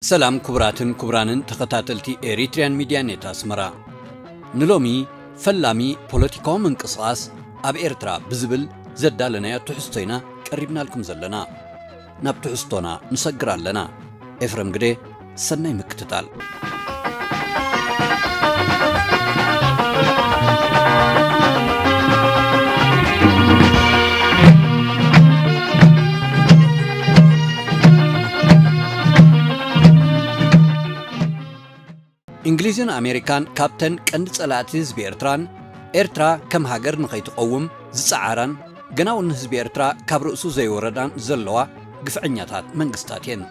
ሰላም ክቡራትን ክቡራንን ተኸታተልቲ ኤሪትሪያን ሚድያ ኔት ኣስመራ ንሎሚ ፈላሚ ፖለቲካዊ ምንቅስቓስ ኣብ ኤርትራ ብዝብል ዘዳለናዮ ትሕዝቶ ኢና ቀሪብናልኩም ዘለና ናብ ትሕዝቶና ንሰግር ኣለና ኤፍረም ግዴ ሰናይ ምክትታል إنجليزن أمريكان كابتن كند صلاتيز بإرتران إرترا كم هاجر نخيتقوم زعران جناو الناس بإرترا كبرؤسو زي وردان زلوا قفعنياتات منقستاتين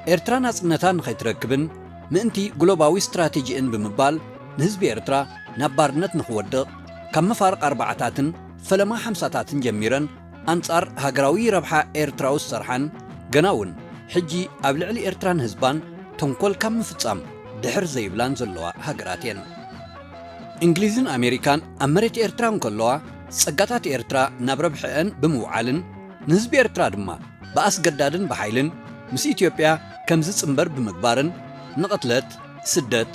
إرترا ناس نتان نخيتركبن منتي جلوباوي استراتيجي إن بمبال نهز بإرترا نبارنت نخود كم فارق أربعتاتن فلما حمساتاتن جميرن أنصار هاجراوي ربحة إرتراو السرحان جناون حجي قبل علي إرتران هزبان تنقل كم فتسام دحر زي بلان زلوا هاجراتين إنجليزن أمريكان أمريت إيرتران كلوا سقطات إيرترا نبربحن بموعلن نسب إيرترا دما بأس جدادن بحيلن مس إثيوبيا كمزت أمبر بمقبارن نقتلت سدت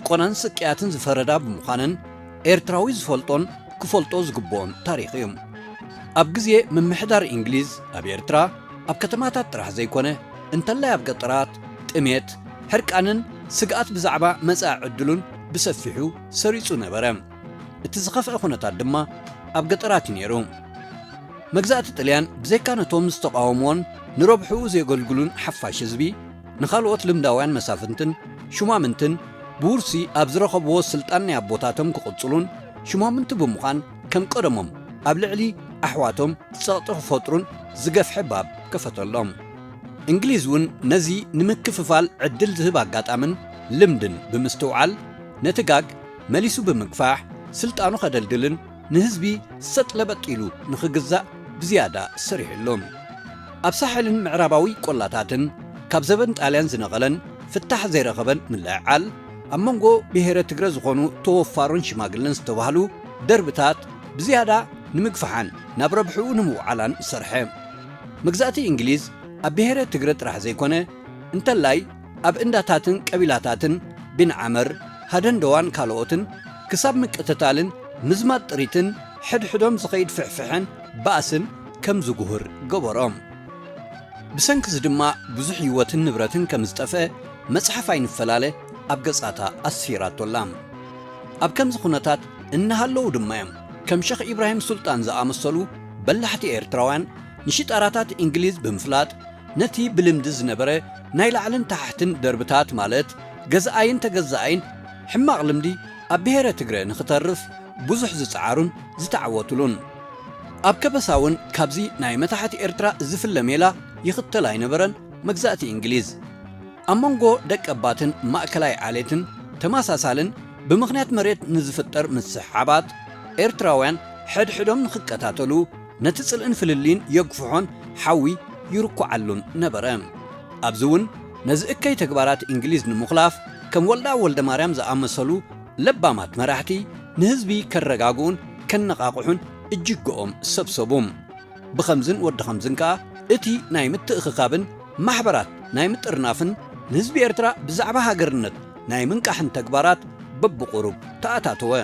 قنان سكياتن زفردا بمخانن إيرتراوي زفولتون كفولتوز جبون تاريخيهم أبجزية من محضر إنجليز أب إيرترا أب كتماتات راح زي كونه انتلا أب قطرات تأميت حركانن سقات بزعبا مساع عدلون بسفحو سريصو نبرم اتزخف اخونتا دما اب قطرات نيرو مجزات طليان بزي كانتهم مستقاومون نربحو زي قلقلون حفاش زبي نخالوت لمداوان مسافنتن شمامنتن بورسي ابزرخبو سلطان يابوتاتهم كقصلون شمامنت بمخان كم قدمهم ابلعلي احواتهم ساطخ فطرون زقف حباب كفتلهم إنجليزون نزي نمكففال عدل زهب أقاتامن لمدن بمستوعال نتقاق مليسو بمقفاح سلطانو خدلدلن نهزبي ستلبت إلو نخجزا بزيادة سريح اللوم أبساحلن معراباوي قولاتاتن كابزبن تاليان زنغلن فتح زي رغبن من العال أمانغو بهيرة تقرز غونو توفارون شماقلن ستوهالو دربتات بزيادة نمقفحان نابربحو نمو علان سرحيم مجزاتي إنجليز أبهرة تجرت راح زي كونه انت لاي أب انداتاتن قبيلاتاتن بن عمر هدن دوان كالوتن كساب مكتتالن مزمات ريتن حدهم زخيد فحفحن باسن كم زجهر جبرام بسنكز دما بزح يوتن نبرتن كم زتفه مصحفين فلاله أب قصاتا السيرات واللام أب كم زخونتات إنها لو دمايم كم شيخ إبراهيم سلطان زعامسلو بلحتي إيرتراوان نشيط أراتات إنجليز بمفلات نتي بلمدز نبره نايل علن تحتن دربتات مالت جزاين تجزاين حماق لمدي أبهرة تجري نخترف بزح زتعارون زتعوتلون أبكبساون كابزي نايمة تحت إرترا زفل لميلا يختلاي نبرن مجزاتي إنجليز أمانغو دك أباتن مأكلاي عليتن تماساسالن بمغنيات مريت نزفتر من السحابات إرتراوان حدهم نخكتاتلو نتصل انفللين يقفحون حوي يركو علون نبرام أبزون نزئكي تكبارات إنجليز نمخلاف كم ولدا مريم زعامسلو لبامات مراحتي نهزبي كالرقاقون كالنقاقحون اجيقوهم سبسبوم بخمزن ود خمزن كا اتي نايمت اخخابن محبرات نايمت ارنافن نهزبي ارترا بزعبها هاقرنت نايمن كاحن تكبارات ببقروب تأتاتوا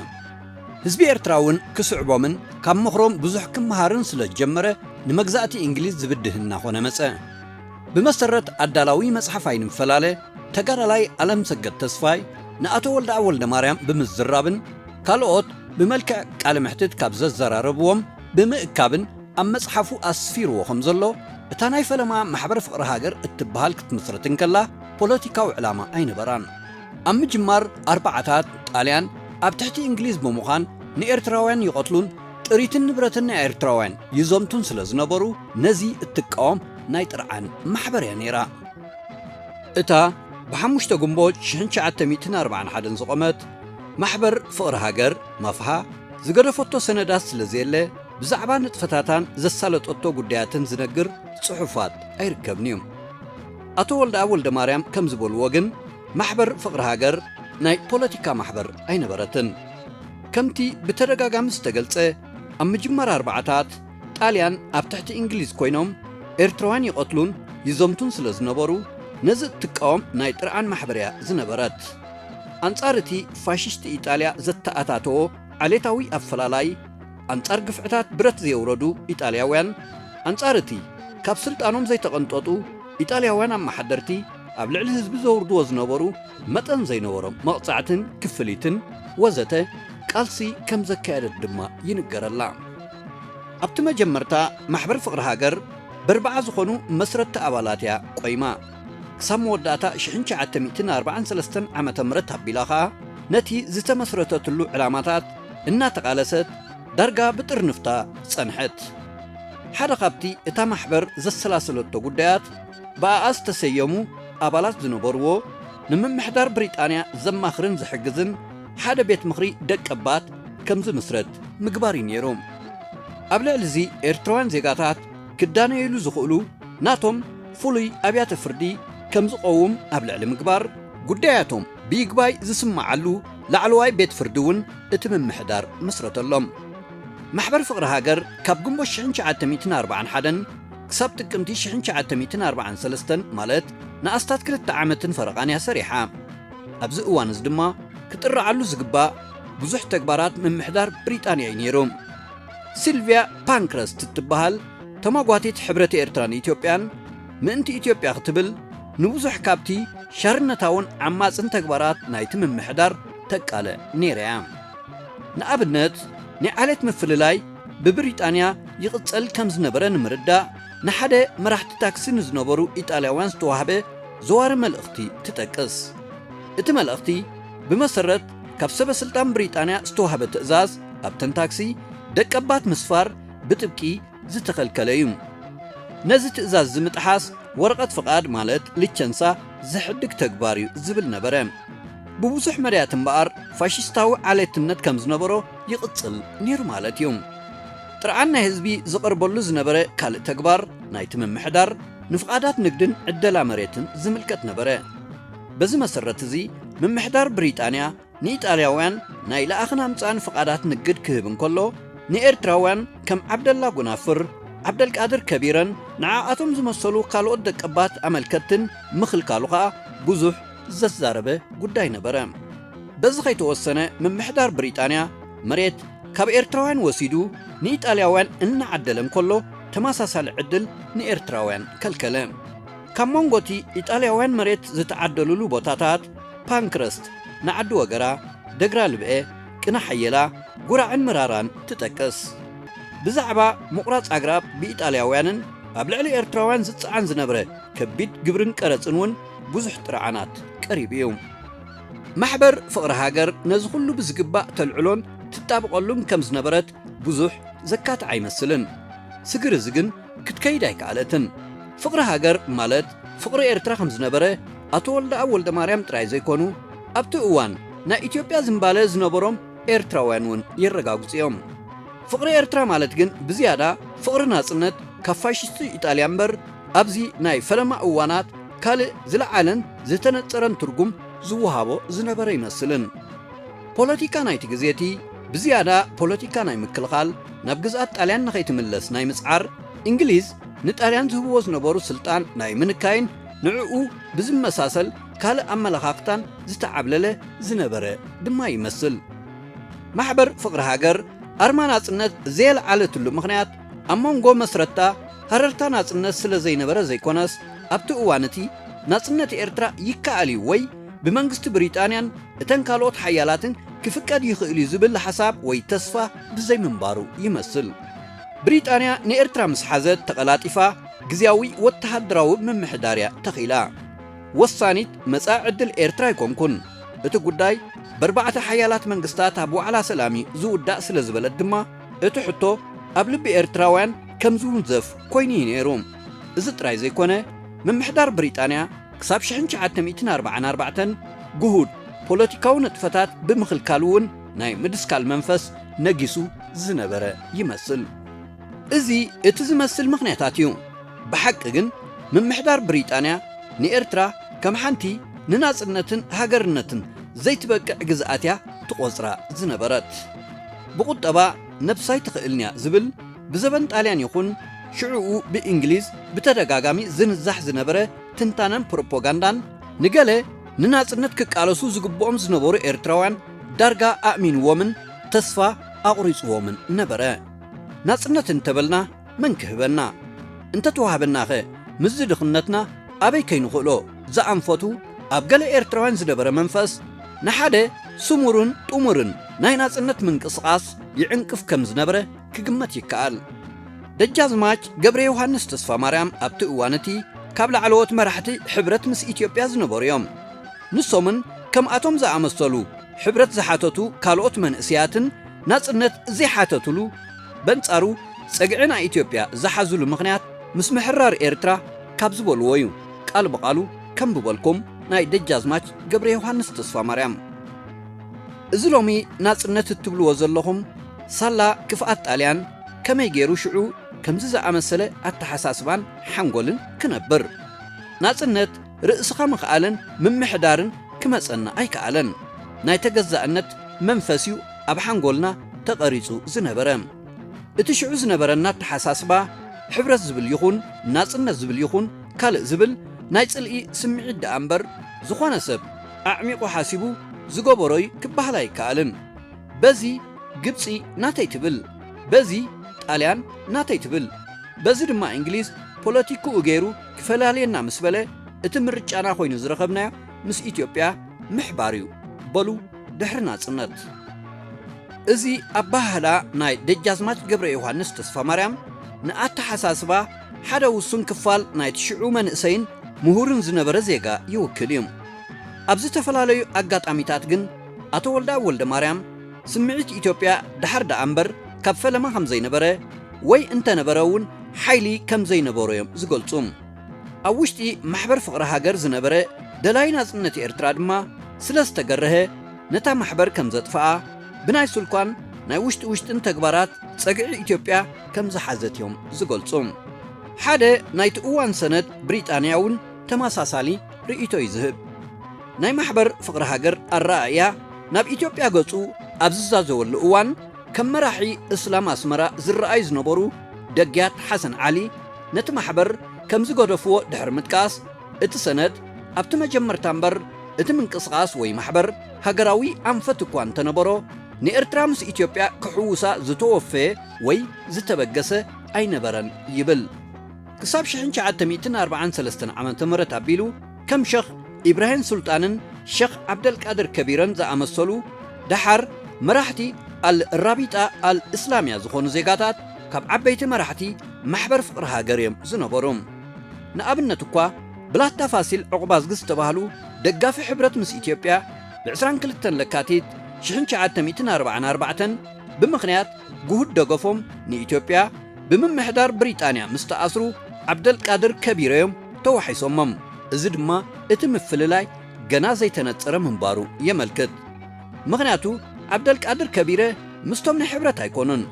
هزبي ارتراون كسعبومن كم مخروم بزح كم مهارن سلجمره نمجزاتي إنجليز زبدهن خونه مسأ بمسرت الدلاوي مصحفين فلاله تجارلاي ألم سجد تصفاي نأتو ولد مريم بمزرابن كالوت بملكة على محتد كابز الزراربوم بمئكابن أم مصحفو أسفيرو خمزلو تناي فلما محبر فقر هاجر اتبهال كتمسرتن كلا بوليتيكا وعلامة أين بران أم جمار أربعتات طاليان أبتحتي إنجليز بمخان نإرتراوان يقتلون تريتن نبرتن إيرتراوان يزومتون سلز نبرو نزي التقام نايترعان محبر يانيرا اتا بحموش تقنبوج شهنشعات تميتن 41 زقمت محبر فقر هاجر مفها زقرفتو سندات سلزيلة بزعبان اتفتاتان زسالت اتو قدياتن زنقر صحفات ايركبنيوم اتو ولد مريم كم زبول وغن محبر فقر هاجر ناي بوليتيكا محبر اين برتن كمتي بترقاقام استقلصه أم مجمر أربعتات طاليان أبتحت إنجليز كوينوم إرتروان يقتلون يزومتون سلز نبرو نزت تقاوم ناي طرعان محبريا زنبرت أنصارتي فاشيست إيطاليا زتأتاتو عليتاوي أفلالاي أنصار قفعتات برت زيوردو إيطالياوان أنصارتي كاب سلطانهم زي تقنطوطو إيطالياوان أما حدرتي أبلع الهزب زوردو وزنبرو متن زي نورم مقطعتن كفليتن وزته قالسي كم زكارت دما ينقر الله أبتما جمرتا محبر فقر هاجر بربع زخونو مسرت أبالاتيا قيمة كسام وداتا شحنش عتميتنا 43 عامة مرتها بلاخا نتي زتا مسرتة اللو علاماتات إنها تقالست درجة بتر نفتا صنحت حدا قابتي إتا محبر زالسلاسلتو قدات بقاس تسيمو أبالات زنبرو نمم محدار بريطانيا زماخرن زحقزن حدا بيت مخري دك أبات كمز مسرت مقبارين يروم أبلع لزي إرتروان زيقاتات كدانا يلو زخولو ناتهم فولي أبيات فردي كمز قوم أبلع لمقبار قداياتهم بيقباي زسمعلو لعلواي بيت فردون اتمم محدار مسرت اللهم محبر فقر هاجر كاب قنبو شحنش عاتميتنا 4 حدن كساب تكمتي شحنش عاتميتنا 4 سلستن مالت ناستات كلت عامتن فرقانيا سريحة أبز أوانز دما كتر علو زقبا بزح تكبارات من محدار بريطانيا ينيروم سيلفيا بانكرست تتبهال تماقواتيت حبرتي إرتران إثيوبيان مأنت إثيوبيا اختبل نبوزح كابتي شارنتاون عماسن تكبارات نايت من محدار تكالة نيريام نقابلنت نعالت مفللاي ببريطانيا يقتصل كمز نبرن مردا نحدا مرحت تاكسين زنبرو إيطاليوان ستوهبه زوار ملأختي تتكس اتملأختي بمسرت كبسب سلطان بريطانيا ستوهبه تأزاز أبتن تاكسي دكبات مسفار بتبكي زتخلكليوم نزي تأزاز زمتحاس ورقة فقاد مالت لتشنسا زحدك تكباريو زبل نبرم ببوزح مريات مبار فاشيستاو عليتنت كمز نبرو يقتصل نير مالت يوم طرعنا هزبي زقربلو زنبره كال تكبار نايت من محدار نفقادات نقدن عدلا مريتن زملكت نبره بزي مسرت زي من محدار بريطانيا نيطالياوان ناي لاخنا مصان فقادات نقد كهبن كله نيرتراوان كم عبد الله غنافر عبد القادر كبيرا نعاتهم زمسلو قالو دقبات عملكتن مخل قالوها بوزح ززاربه قداي نبره بز خيتوسنه من محدار بريطانيا مريت كاب إرتراوان وسيدو نيطالياوان إن عدلم كله تماساسال عدل نيرتراوان كالكلام كمونغوتي إيطالياوان مريت زتعدلولو بوتاتات بانكرست نعدو وقرا دقرا لبقى كنا حيلا قرعن مراران تتكس بزعبا مقراص أقراب بإيطالياوانن أبلعلي إرتراوان زتعان زنبره كبيت قبرن كارتسنون بزح ترعانات قريب يوم محبر فقر هاجر نزخلو بزقباء تلعلون تتابقلهم كم زنبرت بزح زكات عيمسلن سجر زجن كتكيدايك علتن فقر هاجر مالت فقر إرترا خمس نبره أطول أول دماريم ترايز يكونوا أبتو أوان نا إثيوبيا زنبالة زنبروم إرتراوانون يرقاقز يوم فقر إرترا مالت جن بزيادة فقر ناسنت كفاشيستو إيطاليان بر أبزي ناي فلما أوانات كال زلعالن زتنترن ترقم زوهابو زنبره يمسلن بوليتيكا نايت جزيتي بزيادة بوليتيكا ناي مكلخال نبجزات طاليان نخيت ملس ناي مسعر إنجليز نتاليان زهوز نبورو سلطان ناي منكاين نعقو بزم مساسل كال أما لخاقتان زتعبلله زنبره دما يمثل محبر فقر هاجر أرمان عصنت زيل على تلو مخنيات أمون قو مسرتا هررتان عصنت سل زي نبره زي كونس أبتو أوانتي نعصنت إرترا يكالي وي بمنغست بريطانيان اتنكالوت حيالاتن كفكاد يخيلي زبل حساب وي تسفى بزي منبارو يمثل بريطانيا نيرترا مسحازت تقلاتيفا غزياوي وتحدراو من محداريا تخيلا وصانيت مساع عدل إرترا يكونكن اتو قداي بربعة حيالات منغستات أبو على سلامي زو الداء سلزبل الدما اتو حطو قبل بإرتراوان كمزون زف كوينين يروم ازت رايزي كونه من محدار بريطانيا كساب شحنش عتميتنا 44 جهود بوليتيكاو نتفتات بمخل كالون ناي مدسكال منفس نجيسو زنبره يمثل ازي اتزمثل مخنياتاتيو بحق جن من محدار بريطانيا نيرترا كم حنتي نناصنتن هاجرنتن زي تبقى جزءاتيا تقوصرا زنبرت بقطبا نفساي تخيلنيا زبل بزبن طاليان يكون شعوء بإنجليز بتدقاقامي زنزح زنبره ትንታነን ፕሮፓጋንዳን ንገለ ንናጽነት ክቃለሱ ዝግብኦም ዝነበሩ ኤርትራውያን ዳርጋ ኣእሚንዎምን ተስፋ ኣቑሪጽዎምን ነበረ። ናጽነት እንተበልና መን ክህበና እንተተዋህበናኸ ምዝ ድኽነትና ኣበይ ከይንኽእሎ ዝኣንፈቱ ኣብ ገለ ኤርትራውያን ዝነበረ መንፈስ ንሓደ ስሙርን ጡሙርን ናይ ናጽነት ምንቅስቓስ ይዕንቅፍ ከም ዝነበረ ክግመት ይከኣል። ደጃዝማች ገብረ ዮሃንስ ተስፋ ማርያም ኣብቲ እዋነቲ ካብ ላዕለዎት መራሕቲ ሕብረት ምስ ኢትዮጵያ ዝነበሩ እዮም። ንሶምን ከምኣቶም ዝኣመሰሉ ሕብረት ዝሓተቱ ካልኦት መንእስያትን ናጽነት ዘይሓተትሉ በንጻሩ ፀግዒ ናይ ኢትዮጵያ ዝሓዝሉ ምኽንያት ምስ ምሕራር ኤርትራ ካብ ዝበልዎ እዩ። ቃል ብቓሉ ከም ብበልኩም ናይ ደጃዝማች ገብረ ዮሃንስ ተስፋ ማርያም። እዚ ሎሚ ናጽነት እትብልዎ ዘለኹም ሳላ ክፍኣት ጣልያን ከመይ ገይሩ ሽዑ ከምዚ ዝኣመሰለ ኣተሓሳስባን ሓንጎልን ክነብር ናጽነት ርእስኻ ምኽኣልን ምምሕዳርን ክመጸና ኣይከኣለን። ናይ ተገዛእነት መንፈስዩ ኣብ ሓንጎልና ተቐሪጹ ዝነበረ እቲ ሽዑ ዝነበረና ኣተሓሳስባ ሕብረት ዝብል ይኹን ናጽነት ዝብል ይኹን ካልእ ዝብል ናይ ጽልኢ ስምዒት ደኣ እምበር ዝኾነ ሰብ ኣዕሚቑ ሓሲቡ ዝገበሮይ ክበሃል ኣይከኣልን። በዚ ግብፂ ናተይ ትብል፣ በዚ ጣልያን ናተይ ትብል፣ በዚ ድማ እንግሊዝ ፖለቲክኡ ገይሩ ክፈላለየና ምስ በለ እቲ ምርጫና ኮይኑ ዝረኸብናዮ ምስ ኢትዮጵያ ምሕባር እዩ በሉ ድሕሪ ናጽነት። እዚ ኣባህላ ናይ ደጃዝማች ገብረ ዮሃንስ ተስፋ ማርያም ንኣተሓሳስባ ሓደ ውሱን ክፋል ናይቲ ሽዑ መንእሰይን ምሁርን ዝነበረ ዜጋ ይውክል እዩ። ኣብ ዝተፈላለዩ ኣጋጣሚታት ግን ኣቶ ወልዳይ ወልደ ማርያም ስምዒት ኢትዮጵያ ድሓር ደኣ እምበር ካብ ፈለማ ከም ዘይነበረ ወይ እንተነበረ እውን ሓይሊ ከም ዘይነበሮ እዮም ዝገልጹ። ኣብ ውሽጢ ማሕበር ፍቕሪ ሃገር ዝነበረ ደላይ ናጽነት ኤርትራ ድማ ስለ ዝተገርሀ ነታ ማሕበር ከም ዘጥፍኣ ብናይ ስልኳን ናይ ውሽጥን ተግባራት ፀግዒ ኢትዮጵያ ከም ዝሓዘት እዮም ዝገልጹ። ሓደ ናይቲ እዋን ሰነድ ብሪጣንያ እውን ተመሳሳሊ ርእይቶ ይዝህብ። ናይ ማሕበር ፍቕሪ ሃገር ኣረኣእያ ናብ ኢትዮጵያ ገጹ ኣብ ዝዛዘወሉ እዋን ከም መራሒ እስላም ኣስመራ ዝረኣዩ ዝነበሩ ደጊያት ሓሰን ዓሊ ነቲ ማሕበር ከም ዝገደፍዎ ድሕሪ ምጥቃስ እቲ ሰነድ ኣብቲ መጀመርታ እምበር እቲ ምንቅስቓስ ወይ ማሕበር ሃገራዊ ኣንፈት እኳ እንተነበሮ ንኤርትራ ምስ ኢትዮጵያ ክሕውሳ ዝተወፈየ ወይ ዝተበገሰ ኣይነበረን ይብል። ክሳብ 1943 ዓ.ም ኣቢሉ ከም ሸኽ ኢብራሂም ሱልጣንን ሸኽ ዓብደልቃድር ከቢረን ዝኣመሰሉ ደሓር መራሕቲ ኣልራቢጣ ኣልእስላምያ ዝኾኑ ዜጋታት ካብ ዓበይቲ መራሕቲ ማሕበር ፍቕሪ ሃገር እዮም ዝነበሩ። ንኣብነት እኳ ብላታ ፋሲል ዕቑባዝጊ ዝተባህሉ ደጋፊ ሕብረት ምስ ኢትዮጵያ ብ22 ለካቲት 1944 ብምኽንያት ጉሁድ ደገፎም ንኢትዮጵያ ብምምሕዳር ብሪጣንያ ምስ ተኣስሩ ዓብደልቃድር ከቢረ እዮም ተዋሒሶሞም። እዚ ድማ እቲ ምፍልላይ ገና ዘይተነጸረ ምንባሩ የመልክት። ምኽንያቱ ዓብደልቃድር ከቢረ ምስቶም ናይ ሕብረት ኣይኮኑን።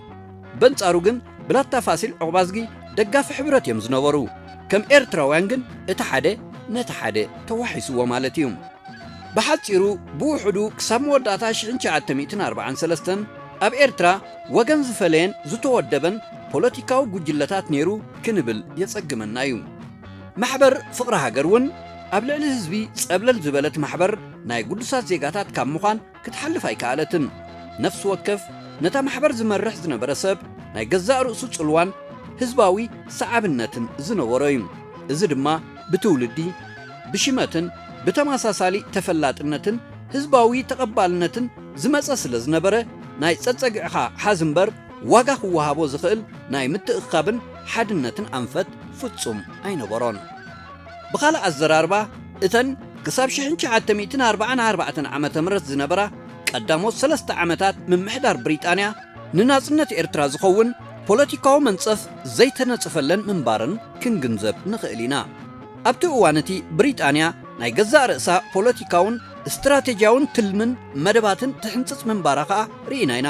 በንጻሩ ግን ብላታ ፋሲል ዕቑባዝጊ ደጋፊ ሕብረት እዮም ዝነበሩ። ከም ኤርትራውያን ግን እቲ ሓደ ነቲ ሓደ ተዋሒስዎ ማለት እዩ። ብሓፂሩ ብውሕዱ ክሳብ መወዳእታ 1943 ኣብ ኤርትራ ወገን ዝፈለየን ዝተወደበን ፖለቲካዊ ጉጅለታት ነይሩ ክንብል የጸግመና እዩ። ማሕበር ፍቕሪ ሃገር እውን ኣብ ልዕሊ ህዝቢ ጸብለል ዝበለት ማሕበር ናይ ጉዱሳት ዜጋታት ካብ ምዃን ክትሓልፍ ኣይከኣለትን። ነፍሲ ወከፍ ነታ ማሕበር ዝመርሕ ዝነበረ ሰብ ናይ ገዛእ ርእሱ ጽልዋን ህዝባዊ ሰዓብነትን ዝነበሮ እዩ። እዚ ድማ ብትውልዲ ብሽመትን ብተመሳሳሊ ተፈላጥነትን ህዝባዊ ተቐባልነትን ዝመጸ ስለ ዝነበረ ናይ ጸጸግዕኻ ሓዝ እምበር ዋጋ ክወሃቦ ዝኽእል ናይ ምትእኻብን ሓድነትን ኣንፈት ፍጹም ኣይነበሮን። ብኻልእ ኣዘራርባ እተን ክሳብ 1944 ዓ.ም ዝነበራ ቀዳሞት 3 ዓመታት ምምሕዳር ብሪጣንያ ንናጽነት ኤርትራ ዝኸውን ፖለቲካዊ መንጸፍ ዘይተነጽፈለን ምንባርን ክንግንዘብ ንኽእል ኢና። ኣብቲ እዋነቲ ብሪጣንያ ናይ ገዛእ ርእሳ ፖለቲካውን እስትራቴጂያውን ትልምን መደባትን ትሕንጽጽ ምንባራ ከዓ ርኢና ኢና።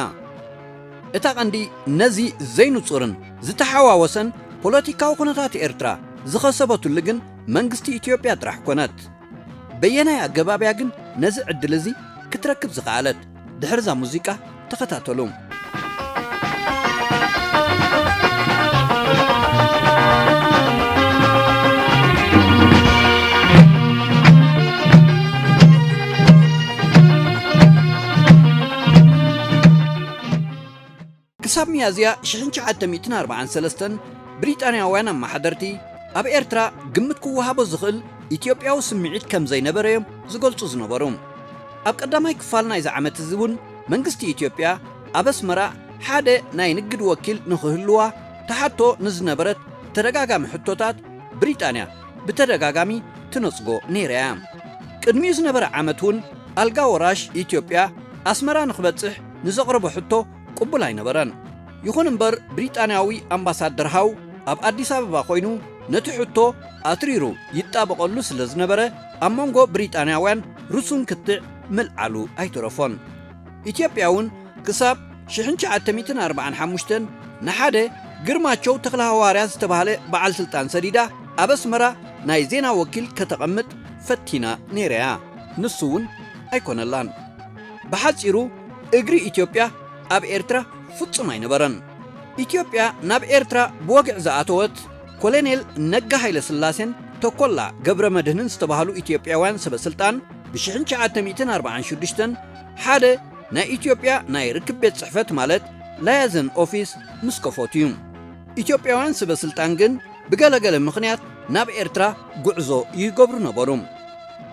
እታ ቀንዲ ነዚ ዘይንጹርን ዝተሓዋወሰን ፖለቲካዊ ኩነታት ኤርትራ ዝኸሰበቱሉ ግን መንግስቲ ኢትዮጵያ ጥራሕ ኮነት። በየናይ ኣገባብያ ግን ነዚ ዕድል እዚ ክትረክብ ዝኸኣለት። ድሕርዛ ሙዚቃ ተኸታተሉ። ክሳብ ሚያዝያ 1943 ብሪጣንያውያን ኣማሓደርቲ ኣብ ኤርትራ ግምት ክወሃቦ ዝኽእል ኢትዮጵያዊ ስምዒት ከም ዘይነበረዮም ዝገልጹ ዝነበሩ ኣብ ቀዳማይ ክፋል ናይዚ ዓመት እዚ እውን መንግስቲ ኢትዮጵያ ኣብ ኣስመራ ሓደ ናይ ንግድ ወኪል ንኽህልዋ ተሓቶ ንዝነበረት ተደጋጋሚ ሕቶታት ብሪጣንያ ብተደጋጋሚ ትነጽጎ ነይራ እያ። ቅድሚኡ ዝነበረ ዓመት እውን ኣልጋ ወራሽ ኢትዮጵያ ኣስመራ ንኽበጽሕ ንዘቕረቦ ሕቶ ቅቡል ኣይነበረን። ይኹን እምበር ብሪጣንያዊ ኣምባሳደር ሃው ኣብ ኣዲስ ኣበባ ኮይኑ ነቲ ሕቶ ኣትሪሩ ይጣበቐሉ ስለ ዝነበረ ኣብ መንጎ ብሪጣንያውያን ርሱን ክትዕ ምልዓሉ ኣይተረፎን። ኢትዮጵያ እውን ክሳብ 1945 ንሓደ ግርማቸው ተኽለ ሃዋርያ ዝተባህለ በዓል ስልጣን ሰዲዳ ኣብ ኣስመራ ናይ ዜና ወኪል ከተቐምጥ ፈቲና ነይራ እያ። ንሱ እውን ኣይኮነላን። ብሓፂሩ እግሪ ኢትዮጵያ ኣብ ኤርትራ ፍጹም ኣይነበረን። ኢትዮጵያ ናብ ኤርትራ ብወግዕ ዝኣተወት ኮሎኔል ነጋ ሃይለ ስላሴን ተኰላ ገብረ መድህንን ዝተባህሉ ኢትዮጵያውያን ሰበስልጣን ብ1946 ሓደ ናይ ኢትዮጵያ ናይ ርክብ ቤት ጽሕፈት ማለት ላያዘን ኦፊስ ምስ ከፈቱ እዩ። ኢትዮጵያውያን ሰበስልጣን ግን ብገለገለ ምኽንያት ናብ ኤርትራ ጉዕዞ ይገብሩ ነበሩ።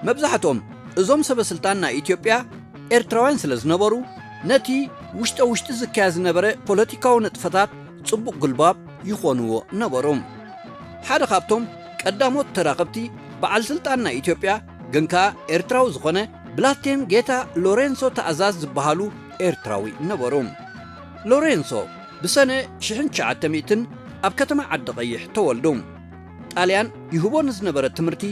መብዛሕቶም እዞም ሰበስልጣን ናይ ኢትዮጵያ ኤርትራውያን ስለ ዝነበሩ ነቲ ውሽጠ ውሽጢ ዝካየድ ዝነበረ ፖለቲካዊ ነጥፈታት ጽቡቕ ግልባብ ይኾንዎ ነበሩ። ሓደ ካብቶም ቀዳሞት ተራኸብቲ በዓል ስልጣን ናይ ኢትዮጵያ ግን ከዓ ኤርትራዊ ዝኾነ ብላቴን ጌታ ሎሬንሶ ተኣዛዝ ዝበሃሉ ኤርትራዊ ነበሩ። ሎሬንሶ ብሰነ 1900 ኣብ ከተማ ዓዲ ቀይሕ ተወልዱ። ጣልያን ይህቦ ንዝነበረ ትምህርቲ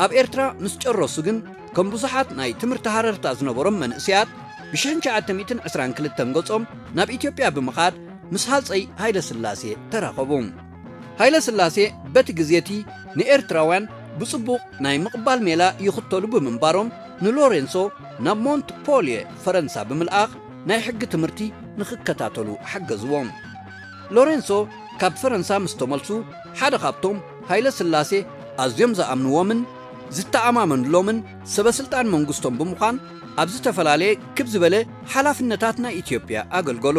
ኣብ ኤርትራ ምስ ጨረሱ ግን ከም ብዙሓት ናይ ትምህርቲ ሃረርታ ዝነበሮም መንእስያት ብ1922 ገጾም ናብ ኢትዮጵያ ብምኻድ ምስ ሃፀይ ሃይለ ስላሴ ተራኸቡ። ሃይለ ስላሴ በቲ ግዜቲ ንኤርትራውያን ብጽቡቕ ናይ ምቕባል ሜላ ይኽተሉ ብምንባሮም ንሎሬንሶ ናብ ሞንት ፖልየ ፈረንሳ ብምልኣኽ ናይ ሕጊ ትምህርቲ ንኽከታተሉ ሓገዝዎም። ሎሬንሶ ካብ ፈረንሳ ምስ ተመልሱ ሓደ ካብቶም ሃይለ ስላሴ ኣዝዮም ዝኣምንዎምን ዝተኣማመኑሎምን ሰበስልጣን መንግስቶም ብምዃን ኣብ ዝተፈላለየ ክብ ዝበለ ሓላፍነታት ናይ ኢትዮጵያ ኣገልገሉ።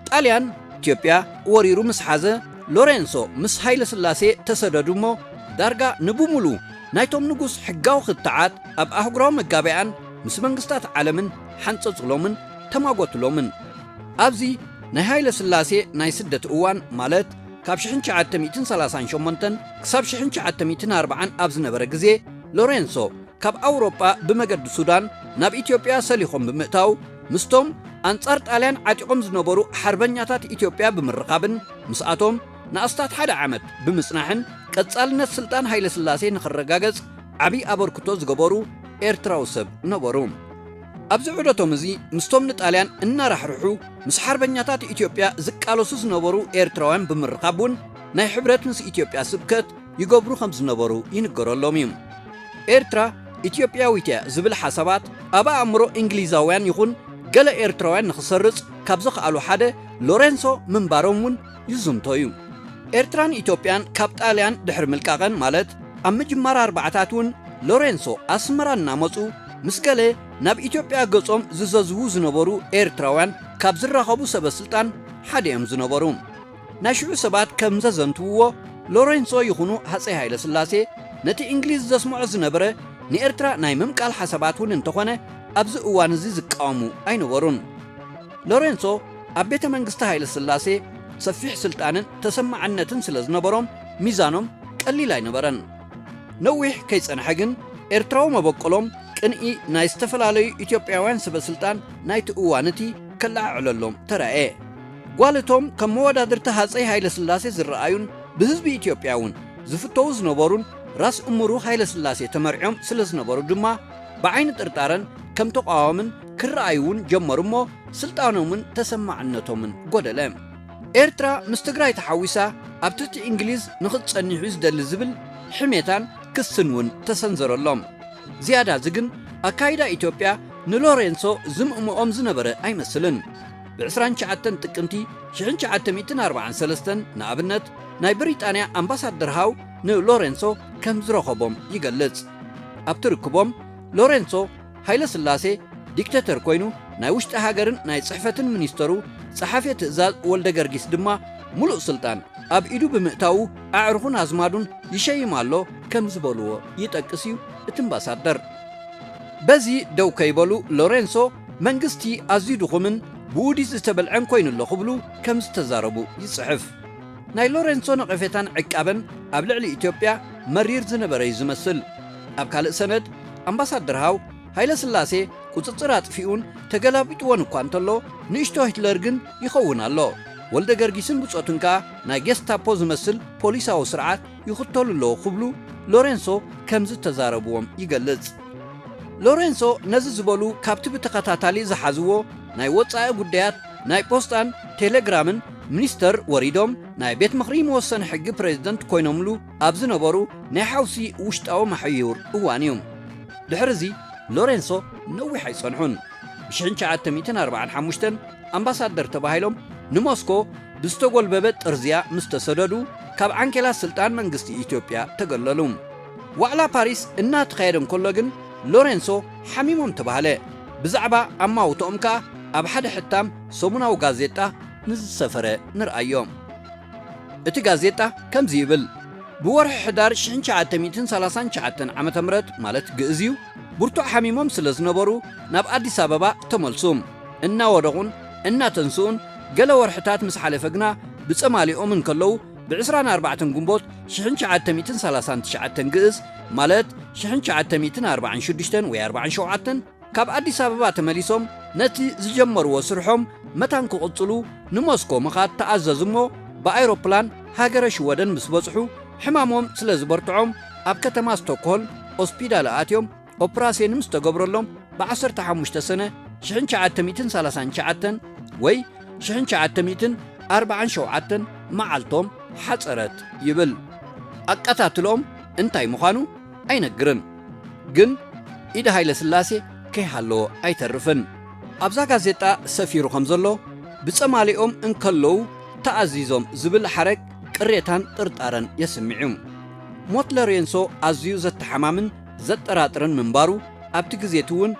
ጣልያን ኢትዮጵያ ወሪሩ ምስ ሓዘ ሎሬንሶ ምስ ሃይለ ስላሴ ተሰደዱ እሞ ዳርጋ ንብሙሉ ናይቶም ንጉስ ሕጋዊ ክትዓት ኣብ ኣህጉራዊ መጋበያን ምስ መንግስታት ዓለምን ሓንፀጽሎምን ተማጎትሎምን። ኣብዚ ናይ ሃይለ ስላሴ ናይ ስደት እዋን ማለት ካብ 1938 ክሳብ 1940 ኣብ ዝነበረ ግዜ ሎሬንሶ ካብ ኣውሮጳ ብመገዲ ሱዳን ናብ ኢትዮጵያ ሰሊኾም ብምእታው ምስቶም ኣንጻር ጣልያን ዓጢቖም ዝነበሩ ሓርበኛታት ኢትዮጵያ ብምርኻብን ምስኣቶም ንኣስታት ሓደ ዓመት ብምጽናሕን ቀጻልነት ስልጣን ሃይለ ስላሴ ንኽረጋገጽ ዓብዪ ኣበርክቶ ዝገበሩ ኤርትራዊ ሰብ ነበሩ። ኣብዚ ዑደቶም እዚ ምስቶም ንጣልያን እናራሕርሑ ምስ ሓርበኛታት ኢትዮጵያ ዝቃለሱ ዝነበሩ ኤርትራውያን ብምርኻብ እውን ናይ ሕብረት ምስ ኢትዮጵያ ስብከት ይገብሩ ከም ዝነበሩ ይንገረሎም እዩ። ኤርትራ ኢትዮጵያዊት እያ ዝብል ሓሳባት ኣብ ኣእምሮ እንግሊዛውያን ይኹን ገለ ኤርትራውያን ንኽሰርጽ ካብ ዝኽኣሉ ሓደ ሎሬንሶ ምንባሮም እውን ይዝምቶ እዩ። ኤርትራን ኢትዮጵያን ካብ ጣልያን ድሕሪ ምልቃቐን ማለት ኣብ ምጅማር ኣርባዕታት እውን ሎሬንሶ ኣስመራ እናመፁ ምስ ገለ ናብ ኢትዮጵያ ገጾም ዝዘዝቡ ዝነበሩ ኤርትራውያን ካብ ዝራኸቡ ሰበስልጣን ሓደ እዮም ዝነበሩ። ናይ ሽዑ ሰባት ከም ዘዘንትውዎ ሎሬንሶ ይኹኑ ሃፀይ ሃይለ ስላሴ ነቲ እንግሊዝ ዘስምዖ ዝነበረ ንኤርትራ ናይ ምምቃል ሓሳባት እውን እንተኾነ ኣብዚ እዋን እዚ ዝቃወሙ ኣይነበሩን። ሎሬንሶ ኣብ ቤተ መንግስቲ ሃይለ ስላሴ ሰፊሕ ስልጣንን ተሰማዕነትን ስለ ዝነበሮም ሚዛኖም ቀሊል ኣይነበረን። ነዊሕ ከይጸንሐ ግን ኤርትራዊ መበቆሎም ቅንኢ ናይ ዝተፈላለዩ ኢትዮጵያውያን ሰበስልጣን ናይቲ እዋን እቲ ከለዓዕለሎም ተረአየ። ጓልቶም ከም መወዳድርቲ ሃፀይ ሃይለ ስላሴ ዝረኣዩን ብህዝቢ ኢትዮጵያ እውን ዝፍተው ዝነበሩን ራስ እምሩ ሃይለ ስላሴ ተመርዖም ስለ ዝነበሩ ድማ ብዓይኒ ጥርጣረን ከም ተቃዋምን ክረኣዩ እውን ጀመሩ እሞ ስልጣኖምን ተሰማዕነቶምን ጎደለ። ኤርትራ ምስ ትግራይ ተሓዊሳ ኣብ ትሕቲ እንግሊዝ ንኽትጸኒሑ ዝደሊ ዝብል ሕሜታን ክስን እውን ተሰንዘረሎም። ዝያዳ ዝግን ኣካይዳ ኢትዮጵያ ንሎሬንሶ ዝምእምኦም ዝነበረ ኣይመስልን። ብ29 ጥቅምቲ 1943 ንኣብነት ናይ ብሪጣንያ ኣምባሳደር ሃው ንሎሬንሶ ከም ዝረኸቦም ይገልጽ። ኣብቲ ርክቦም ሎሬንሶ ሃይለ ስላሴ ዲክታተር ኮይኑ ናይ ውሽጢ ሃገርን ናይ ጽሕፈትን ሚኒስተሩ ጸሓፊ ትእዛዝ ወልደ ገርጊስ ድማ ሙሉእ ስልጣን ኣብ ኢዱ ብምእታው ኣዕርኹን ኣዝማዱን ይሸይም ኣሎ ከም ዝበልዎ ይጠቅስ እዩ እቲ ኣምባሳደር። በዚ ደው ከይበሉ ሎሬንሶ መንግስቲ ኣዝዩ ድኹምን ብኡዲት ዝተበልዐን ኮይኑ ኣሎ ክብሉ ከም ዝተዛረቡ ይጽሕፍ። ናይ ሎሬንሶ ነቐፌታን ዕቃበን ኣብ ልዕሊ ኢትዮጵያ መሪር ዝነበረ እዩ ዝመስል። ኣብ ካልእ ሰነድ ኣምባሳደር ሃው ሃይለ ስላሴ ቁፅፅር ኣጥፊኡን ተገላቢጥዎን እኳ እንተሎ ንእሽቶ ሂትለር ግን ይኸውን ኣሎ። ወልደ ገርጊስን ብጾትን ከዓ ናይ ጌስታፖ ዝመስል ፖሊሳዊ ስርዓት ይኽተሉ ኣለዎ ክብሉ ሎሬንሶ ከምዚ ተዛረብዎም ይገልጽ። ሎሬንሶ ነዚ ዝበሉ ካብቲ ብተኸታታሊ ዝሓዝዎ ናይ ወፃኢ ጉዳያት ናይ ፖስታን ቴሌግራምን ሚኒስተር ወሪዶም ናይ ቤት ምኽሪ መወሰኒ ሕጊ ፕሬዝደንት ኮይኖምሉ ኣብ ዝነበሩ ናይ ሓውሲ ውሽጣዊ ማሕዩር እዋን እዮም። ድሕሪዚ ሎሬንሶ ነዊሕ ኣይጸንሑን። ብ1945 ኣምባሳደር ተባሂሎም ንሞስኮ ብዝተጐልበበ ጥርዝያ ምስ ተሰደዱ ካብ ዓንኬላት ስልጣን መንግስቲ ኢትዮጵያ ተገለሉ። ዋዕላ ፓሪስ እናተኻየደ እንከሎ ግን ሎሬንሶ ሓሚሞም ተባሃለ። ብዛዕባ ኣማውቶኦም ከዓ ኣብ ሓደ ሕታም ሰሙናዊ ጋዜጣ ንዝሰፈረ ንርአዮም። እቲ ጋዜጣ ከምዚ ይብል: ብወርሒ ሕዳር 1939 ዓ.ም ማለት ግእዝ እዩ ብርቱዕ ሓሚሞም ስለ ዝነበሩ ናብ ኣዲስ ኣበባ ተመልሱም እናወደቑን እናተንስኡን ገለ ወርሕታት ምስ ሓለፈ ግና ብጸማሊኦም እንከለዉ ብ24 ግንቦት 1939 ግእዝ ማለት 1946 ወይ 47 ካብ ኣዲስ ኣበባ ተመሊሶም ነቲ ዝጀመርዎ ስርሖም መታን ክቕጽሉ ንሞስኮ ምኻድ ተኣዘዙ እሞ ብኣይሮፕላን ሃገረ ሽወደን ምስ በጽሑ ሕማሞም ስለ ዝበርትዖም ኣብ ከተማ ስቶክሆልም ሆስፒታል ኣትዮም ኦፕራስዮን ምስ ተገብረሎም ብ15 ሰነ 1939 ወይ 1947 መዓልቶም ሓጸረት ይብል። ኣቀታትሎም እንታይ ምዃኑ ኣይነግርን፣ ግን ኢደ ሃይለ ስላሴ ከይሃለዎ ኣይተርፍን። ኣብዛ ጋዜጣ ሰፊሩ ከም ዘሎ ብጸማሊኦም እንከለዉ ተኣዚዞም ዝብል ሓረግ ቅሬታን ጥርጣረን የስምዑ። ሞት ሎሬንሶ ኣዝዩ ዘተሓማምን ዘጠራጥርን ምንባሩ ኣብቲ ግዜት እውን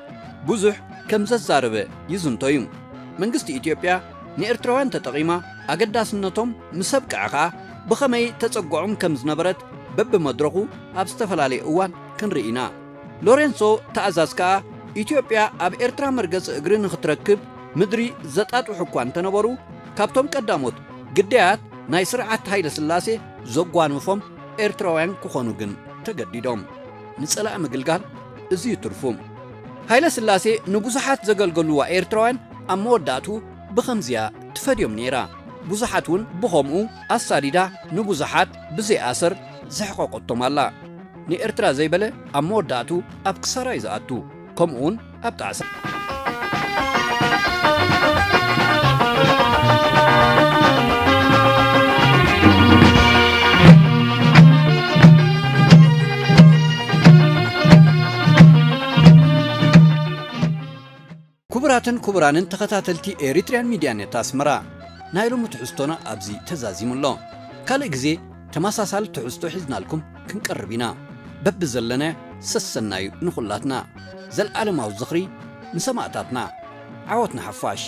ብዙሕ ከም ዘዛረበ ይዝንተዩ። መንግስቲ ኢትዮጵያ ንኤርትራውያን ተጠቒማ ኣገዳስነቶም ምስ ኣብቅዐ ከዓ ብኸመይ ተጸጉዖም ከም ዝነበረት በብመድረኹ ኣብ ዝተፈላለየ እዋን ክንርኢና። ሎሬንሶ ተኣዛዝ ከዓ ኢትዮጵያ ኣብ ኤርትራ መርገፂ እግሪ ንኽትረክብ ምድሪ ዘጣጥሑ እኳ እንተነበሩ ካብቶም ቀዳሞት ግዳያት ናይ ስርዓት ሃይለ ስላሴ ዘጓንፎም ኤርትራውያን ክኾኑ ግን ተገዲዶም። ንጸላእ ምግልጋል እዚ ይትርፉ። ሃይለ ስላሴ ንብዙሓት ዘገልገሉዋ ኤርትራውያን ኣብ መወዳእቱ ብኸምዚያ ትፈድዮም ነይራ። ብዙሓት እውን ብኸምኡ ኣሳዲዳ ንብዙሓት ብዘይኣሰር ዘሕቆቆቶም ኣላ። ንኤርትራ ዘይበለ ኣብ መወዳእቱ ኣብ ክሳራ እዩ ዝኣቱ፣ ከምኡውን ኣብ ጣዕሳ። ክቡራትን ክቡራንን ተኸታተልቲ ኤሪትርያን ሚድያ ኔት ኣስመራ ናይ ሎሚ ትሕዝቶና ኣብዚ ተዛዚሙሎ። ካልእ ግዜ ተመሳሳሊ ትሕዝቶ ሒዝናልኩም ክንቀርብ ኢና። በቢ ዘለና ሰሰናዩ ንኹላትና ዘለዓለማዊ ዝኽሪ ንሰማዕታትና ዓወትና ሓፋሽ